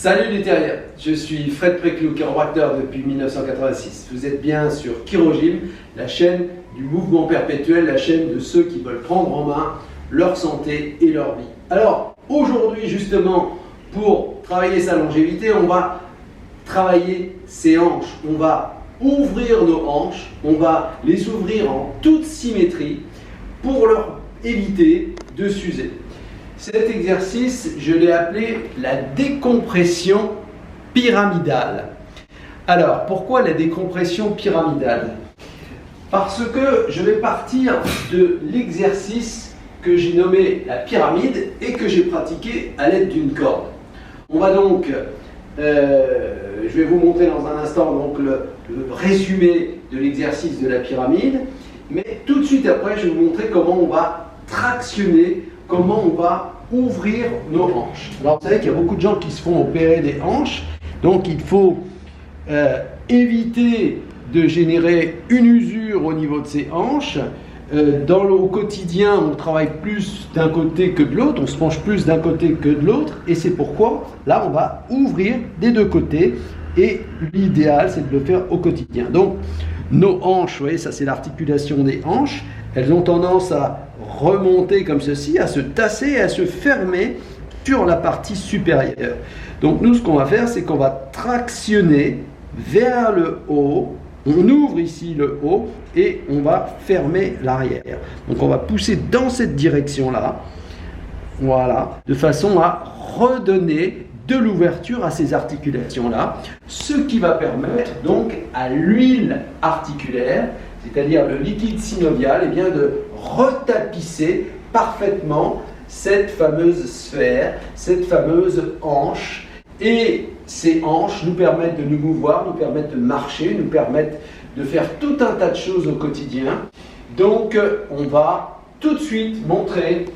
Salut les terriens, je suis Fred Préclou, chiropracteur depuis 1986. Vous êtes bien sur Chirogym, la chaîne du mouvement perpétuel, la chaîne de ceux qui veulent prendre en main leur santé et leur vie. Alors, aujourd'hui justement, pour travailler sa longévité, on va travailler ses hanches. On va ouvrir nos hanches, on va les ouvrir en toute symétrie pour leur éviter de s'user. Cet exercice, je l'ai appelé la décompression pyramidale. Alors, pourquoi la décompression pyramidale? Parce que je vais partir de l'exercice que j'ai nommé la pyramide et que j'ai pratiqué à l'aide d'une corde. On va donc, je vais vous montrer dans un instant donc, le résumé de l'exercice de la pyramide, mais tout de suite après, je vais vous montrer comment on va tractionner, comment on va ouvrir nos hanches. Alors vous savez qu'il y a beaucoup de gens qui se font opérer des hanches, donc il faut éviter de générer une usure au niveau de ces hanches. Au quotidien, on travaille plus d'un côté que de l'autre, on se penche plus d'un côté que de l'autre, et c'est pourquoi là on va ouvrir des deux côtés, et l'idéal c'est de le faire au quotidien. Donc nos hanches, vous voyez, ça c'est l'articulation des hanches, elles ont tendance à remonter comme ceci, à se tasser, à se fermer sur la partie supérieure. Donc nous, ce qu'on va faire, c'est qu'on va tractionner vers le haut. On ouvre ici le haut et on va fermer l'arrière. Donc on va pousser dans cette direction-là, voilà, de façon à redonner de l'ouverture à ces articulations-là, ce qui va permettre donc à l'huile articulaire, c'est-à-dire le liquide synovial, eh bien, de retapisser parfaitement cette fameuse sphère, cette fameuse hanche. Et ces hanches nous permettent de nous mouvoir, nous permettent de marcher, nous permettent de faire tout un tas de choses au quotidien. Donc on va tout de suite montrer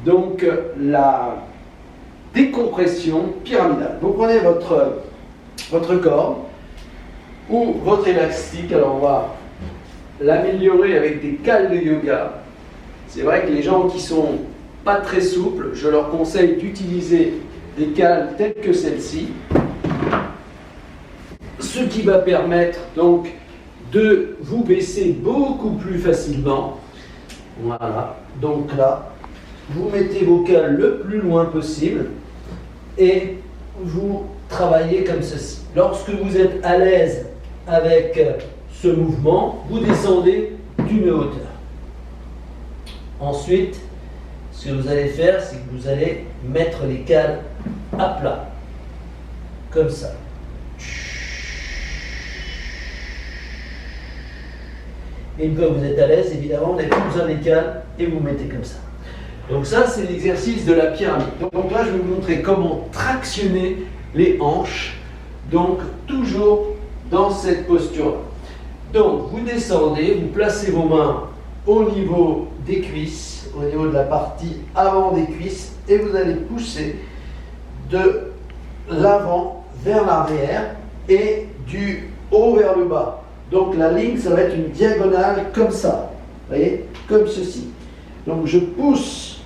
donc, la décompression pyramidale. Vous prenez votre corde ou votre élastique, alors on va l'améliorer avec des cales de yoga. C'est vrai que les gens qui sont pas très souples, je leur conseille d'utiliser des cales telles que celle-ci, ce qui va permettre donc de vous baisser beaucoup plus facilement. Voilà, donc là, vous mettez vos cales le plus loin possible et vous travaillez comme ceci. Lorsque vous êtes à l'aise avec ce mouvement, vous descendez d'une hauteur. Ensuite, ce que vous allez faire, c'est que vous allez mettre les cales à plat, comme ça. Et une fois que vous êtes à l'aise, évidemment, vous n'avez plus besoin des cales et vous mettez comme ça. Donc ça, c'est l'exercice de la pyramide. Donc là, je vais vous montrer comment tractionner les hanches, donc toujours dans cette posture-là. Donc, vous descendez, vous placez vos mains au niveau des cuisses, au niveau de la partie avant des cuisses, et vous allez pousser de l'avant vers l'arrière et du haut vers le bas. Donc, la ligne, ça va être une diagonale comme ça, vous voyez, comme ceci. Donc, je pousse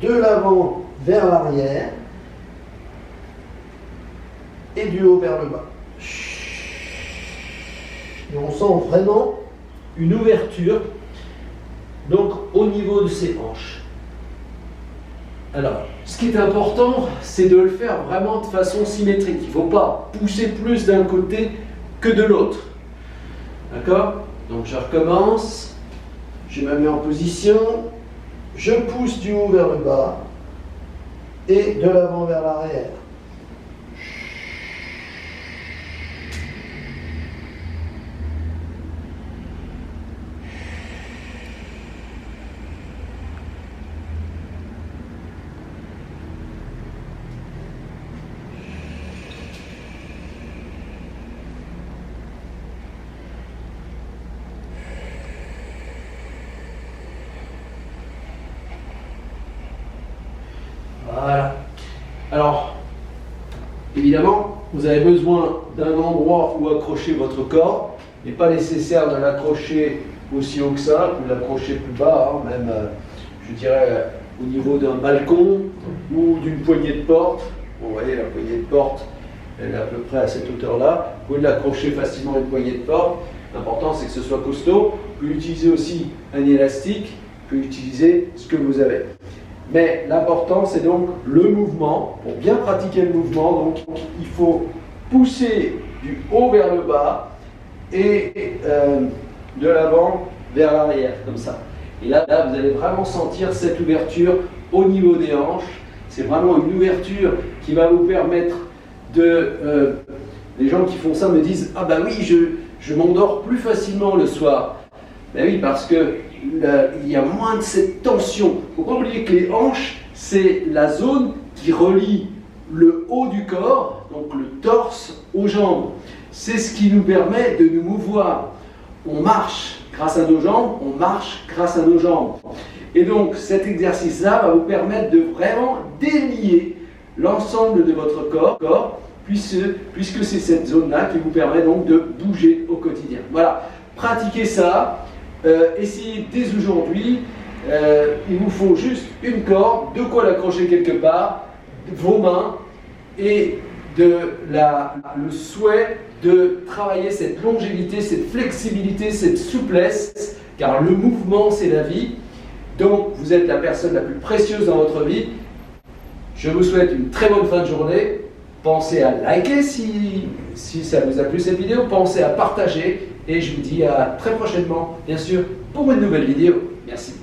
de l'avant vers l'arrière et du haut vers le bas. Et on sent vraiment une ouverture donc au niveau de ces hanches. Alors, ce qui est important, c'est de le faire vraiment de façon symétrique. Il ne faut pas pousser plus d'un côté que de l'autre. D'accord? Donc je recommence, je me mets en position, je pousse du haut vers le bas et de l'avant vers l'arrière. Voilà. Alors, évidemment, vous avez besoin d'un endroit où accrocher votre corps. Il n'est pas nécessaire de l'accrocher aussi haut que ça, vous l'accrochez plus bas, hein, même, je dirais, au niveau d'un balcon ou d'une poignée de porte. Vous voyez, la poignée de porte, elle est à peu près à cette hauteur-là. Vous pouvez l'accrocher facilement à une poignée de porte. L'important, c'est que ce soit costaud. Vous pouvez utiliser aussi un élastique. Vous pouvez utiliser ce que vous avez. Mais l'important, c'est donc le mouvement. Pour bien pratiquer le mouvement, donc, il faut pousser du haut vers le bas et de l'avant vers l'arrière, comme ça. Et là, vous allez vraiment sentir cette ouverture au niveau des hanches. C'est vraiment une ouverture qui va vous permettre de... les gens qui font ça me disent « Ah bah oui, je m'endors plus facilement le soir. » Ben oui, parce que il y a moins de cette tension. Il ne faut pas oublier que les hanches, c'est la zone qui relie le haut du corps, donc le torse, aux jambes. C'est ce qui nous permet de nous mouvoir. On marche grâce à nos jambes, on marche grâce à nos jambes. Et donc cet exercice-là va vous permettre de vraiment délier l'ensemble de votre corps, puisque c'est cette zone-là qui vous permet donc de bouger au quotidien. Voilà, pratiquez ça. Essayez dès aujourd'hui, il vous faut juste une corde, de quoi l'accrocher quelque part, vos mains et le souhait de travailler cette longévité, cette flexibilité, cette souplesse, car le mouvement c'est la vie. Donc vous êtes la personne la plus précieuse dans votre vie. Je vous souhaite une très bonne fin de journée. Pensez à liker si ça vous a plu cette vidéo, pensez à partager et je vous dis à très prochainement, bien sûr, pour une nouvelle vidéo. Merci.